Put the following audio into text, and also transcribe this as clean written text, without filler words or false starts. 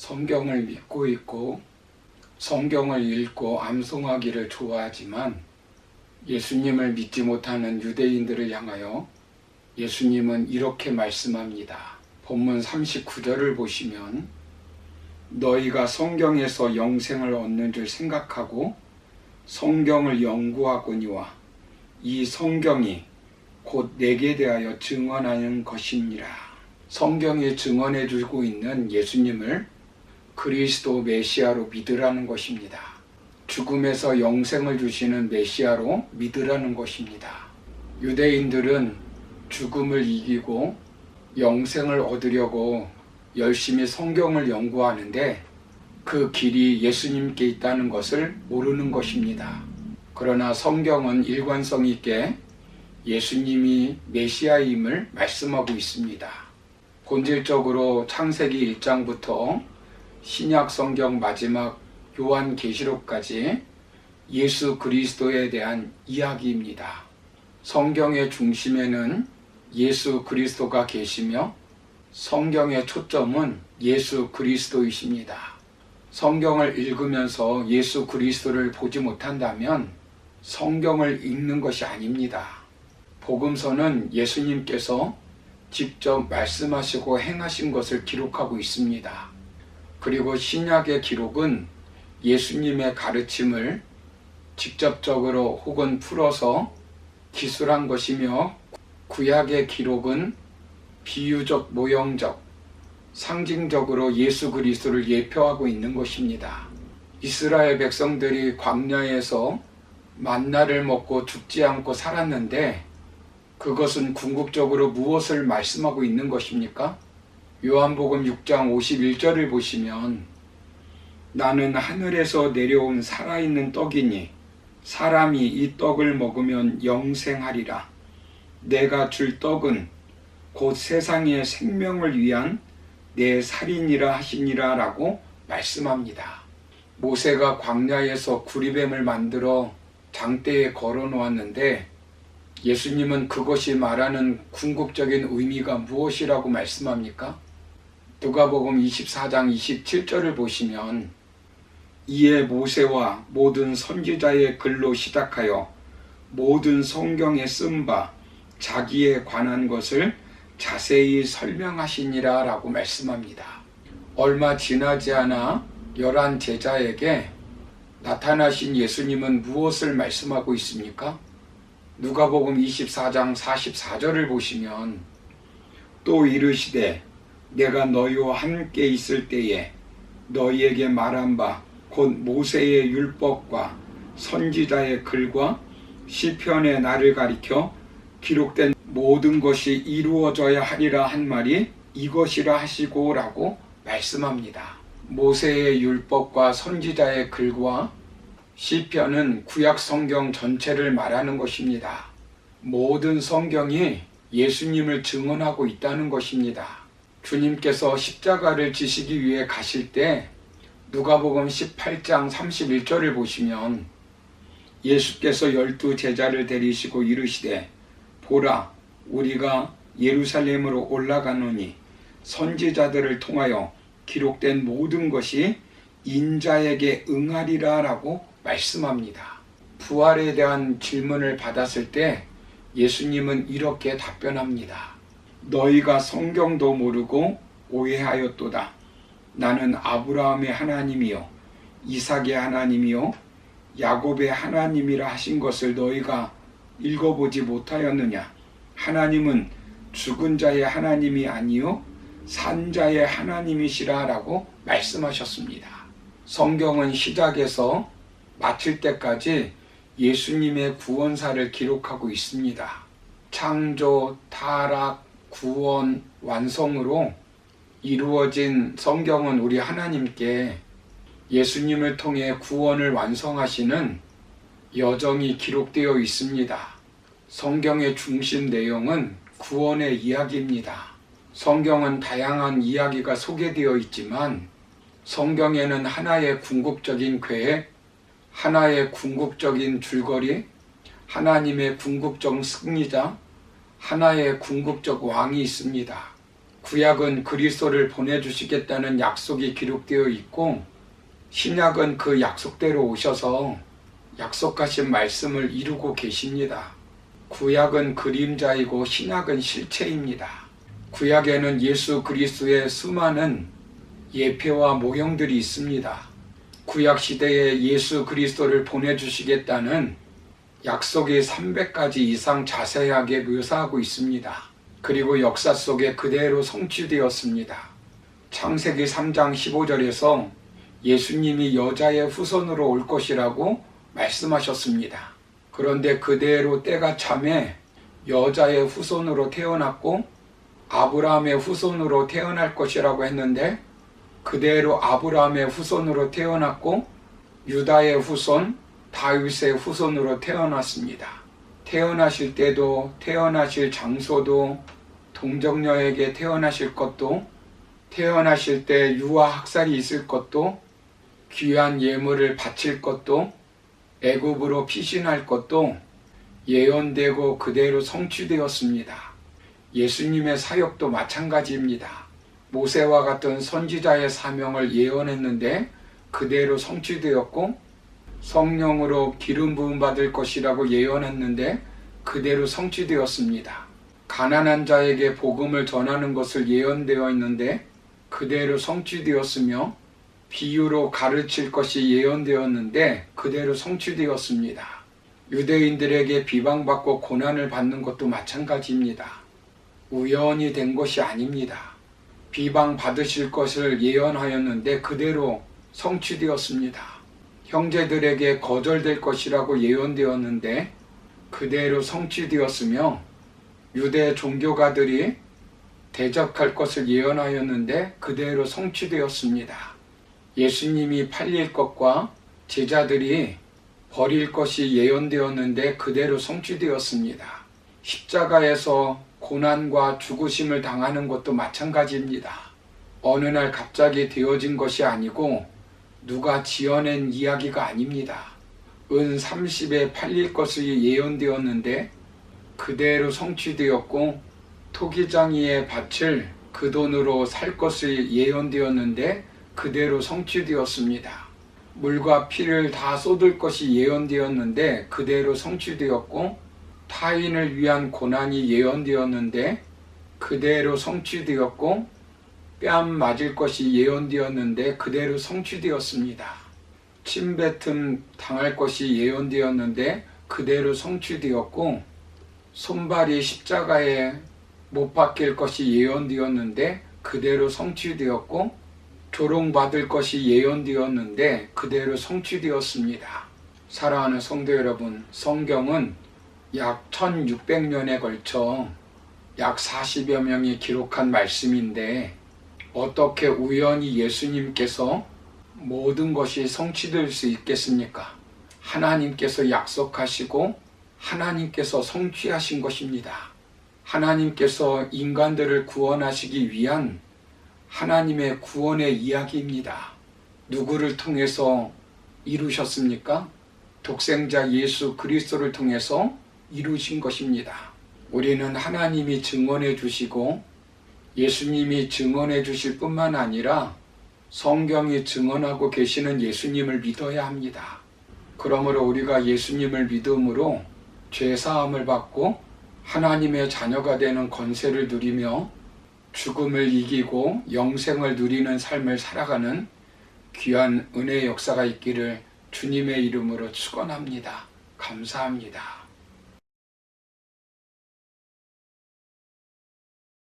성경을 믿고 있고 성경을 읽고 암송하기를 좋아하지만 예수님을 믿지 못하는 유대인들을 향하여 예수님은 이렇게 말씀합니다. 본문 39절을 보시면 너희가 성경에서 영생을 얻는 줄 생각하고 성경을 연구하거니와 이 성경이 곧 내게 대하여 증언하는 것이니라. 성경이 증언해 주고 있는 예수님을 그리스도 메시아로 믿으라는 것입니다. 죽음에서 영생을 주시는 메시아로 믿으라는 것입니다. 유대인들은 죽음을 이기고 영생을 얻으려고 열심히 성경을 연구하는데 그 길이 예수님께 있다는 것을 모르는 것입니다. 그러나 성경은 일관성 있게 예수님이 메시아임을 말씀하고 있습니다. 본질적으로 창세기 1장부터 신약 성경 마지막 요한계시록까지 예수 그리스도에 대한 이야기입니다. 성경의 중심에는 예수 그리스도가 계시며 성경의 초점은 예수 그리스도이십니다. 성경을 읽으면서 예수 그리스도를 보지 못한다면 성경을 읽는 것이 아닙니다. 복음서는 예수님께서 직접 말씀하시고 행하신 것을 기록하고 있습니다. 그리고 신약의 기록은 예수님의 가르침을 직접적으로 혹은 풀어서 기술한 것이며 구약의 기록은 비유적, 모형적, 상징적으로 예수 그리스도를 예표하고 있는 것입니다. 이스라엘 백성들이 광야에서 만나를 먹고 죽지 않고 살았는데 그것은 궁극적으로 무엇을 말씀하고 있는 것입니까? 요한복음 6장 51절을 보시면 나는 하늘에서 내려온 살아있는 떡이니 사람이 이 떡을 먹으면 영생하리라. 내가 줄 떡은 곧 세상의 생명을 위한 내 살이니라 하시니라 라고 말씀합니다. 모세가 광야에서 구리뱀을 만들어 장대에 걸어 놓았는데 예수님은 그것이 말하는 궁극적인 의미가 무엇이라고 말씀합니까? 누가복음 24장 27절을 보시면 이에 모세와 모든 선지자의 글로 시작하여 모든 성경에 쓴 바 자기에 관한 것을 자세히 설명하시니라 라고 말씀합니다. 얼마 지나지 않아 11 제자에게 나타나신 예수님은 무엇을 말씀하고 있습니까? 누가복음 24장 44절을 보시면 또 이르시되 내가 너희와 함께 있을 때에 너희에게 말한 바 곧 모세의 율법과 선지자의 글과 시편의 나를 가리켜 기록된 모든 것이 이루어져야 하리라 한 말이 이것이라 하시고 라고 말씀합니다. 모세의 율법과 선지자의 글과 시편은 구약 성경 전체를 말하는 것입니다. 모든 성경이 예수님을 증언하고 있다는 것입니다. 주님께서 십자가를 지시기 위해 가실 때 누가복음 18장 31절을 보시면 예수께서 12 제자를 데리시고 이르시되 보라 우리가 예루살렘으로 올라가노니 선지자들을 통하여 기록된 모든 것이 인자에게 응하리라 라고 말씀합니다. 부활에 대한 질문을 받았을 때 예수님은 이렇게 답변합니다. 너희가 성경도 모르고 오해하였도다. 나는 아브라함의 하나님이요 이삭의 하나님이요 야곱의 하나님이라 하신 것을 너희가 읽어보지 못하였느냐. 하나님은 죽은 자의 하나님이 아니요 산 자의 하나님이시라 라고 말씀하셨습니다. 성경은 시작에서 마칠 때까지 예수님의 구원사를 기록하고 있습니다. 창조, 타락, 구원, 완성으로 이루어진 성경은 우리 하나님께 예수님을 통해 구원을 완성하시는 여정이 기록되어 있습니다. 성경의 중심 내용은 구원의 이야기입니다. 성경은 다양한 이야기가 소개되어 있지만 성경에는 하나의 궁극적인 계획, 하나의 궁극적인 줄거리, 하나님의 궁극적 승리자, 하나의 궁극적 왕이 있습니다. 구약은 그리스도를 보내주시겠다는 약속이 기록되어 있고, 신약은 그 약속대로 오셔서 약속하신 말씀을 이루고 계십니다. 구약은 그림자이고 신약은 실체입니다. 구약에는 예수 그리스도의 수많은 예표와 모형들이 있습니다. 구약 시대에 예수 그리스도를 보내주시겠다는 약속이 300가지 이상 자세하게 묘사하고 있습니다. 그리고 역사 속에 그대로 성취되었습니다. 창세기 3장 15절에서 예수님이 여자의 후손으로 올 것이라고 말씀하셨습니다. 그런데 그대로 때가 참에 여자의 후손으로 태어났고 아브라함의 후손으로 태어날 것이라고 했는데, 그대로 아브라함의 후손으로 태어났고 유다의 후손, 다윗의 후손으로 태어났습니다. 태어나실 때도, 태어나실 장소도, 동정녀에게 태어나실 것도, 태어나실 때 유아 학살이 있을 것도, 귀한 예물을 바칠 것도, 애굽으로 피신할 것도 예언되고 그대로 성취되었습니다. 예수님의 사역도 마찬가지입니다. 모세와 같은 선지자의 사명을 예언했는데 그대로 성취되었고, 성령으로 기름 부음 받을 것이라고 예언했는데 그대로 성취되었습니다. 가난한 자에게 복음을 전하는 것을 예언되어 있는데 그대로 성취되었으며, 비유로 가르칠 것이 예언되었는데 그대로 성취되었습니다. 유대인들에게 비방받고 고난을 받는 것도 마찬가지입니다. 우연히 된 것이 아닙니다. 비방받으실 것을 예언하였는데 그대로 성취되었습니다. 형제들에게 거절될 것이라고 예언되었는데 그대로 성취되었으며, 유대 종교가들이 대적할 것을 예언하였는데 그대로 성취되었습니다. 예수님이 팔릴 것과 제자들이 버릴 것이 예언되었는데 그대로 성취되었습니다. 십자가에서 고난과 죽으심을 당하는 것도 마찬가지입니다. 어느 날 갑자기 되어진 것이 아니고 누가 지어낸 이야기가 아닙니다. 은 30에 팔릴 것이 예언되었는데 그대로 성취되었고, 토기장이의 밭을 그 돈으로 살 것이 예언되었는데 그대로 성취되었습니다. 물과 피를 다 쏟을 것이 예언되었는데 그대로 성취되었고, 타인을 위한 고난이 예언되었는데 그대로 성취되었고, 뺨 맞을 것이 예언되었는데 그대로 성취되었습니다. 침뱉음 당할 것이 예언되었는데 그대로 성취되었고, 손발이 십자가에 못 박힐 것이 예언되었는데 그대로 성취되었고, 조롱받을 것이 예언되었는데 그대로 성취되었습니다. 사랑하는 성도 여러분, 성경은 약 1600년에 걸쳐 약 40여 명이 기록한 말씀인데 어떻게 우연히 예수님께서 모든 것이 성취될 수 있겠습니까? 하나님께서 약속하시고 하나님께서 성취하신 것입니다. 하나님께서 인간들을 구원하시기 위한 하나님의 구원의 이야기입니다. 누구를 통해서 이루셨습니까? 독생자 예수 그리스도를 통해서 이루신 것입니다. 우리는 하나님이 증언해 주시고 예수님이 증언해 주실 뿐만 아니라 성경이 증언하고 계시는 예수님을 믿어야 합니다. 그러므로 우리가 예수님을 믿음으로 죄사함을 받고 하나님의 자녀가 되는 권세를 누리며 죽음을 이기고 영생을 누리는 삶을 살아가는 귀한 은혜의 역사가 있기를 주님의 이름으로 축원합니다. 감사합니다.